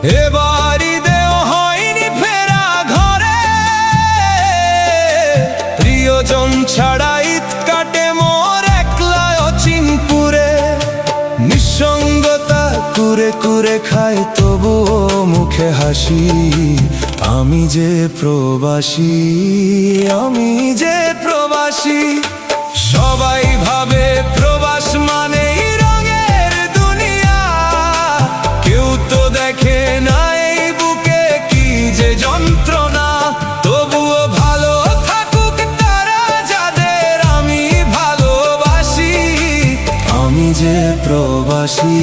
এবার ঈদেও হয়নি ফেরা ঘরে, প্রিয়জন ছাড়া ঈদ কাটে মোর একলা অচিনপুরে। নিঃসঙ্গতা কুরে কুরে খায় তবুও মুখে হাসি, আমি যে প্রবাসী, আমি যে প্রবাসী। সবাই ভাবে প্রবাস মানেই রঙের দুনিয়া, কেউ তো দেখে না এই বুকে কি যে যন্ত্রণা। তবুও ভালো থাকুক তারা যাদের আমি ভালোবাসি, আমি যে প্রবাসী।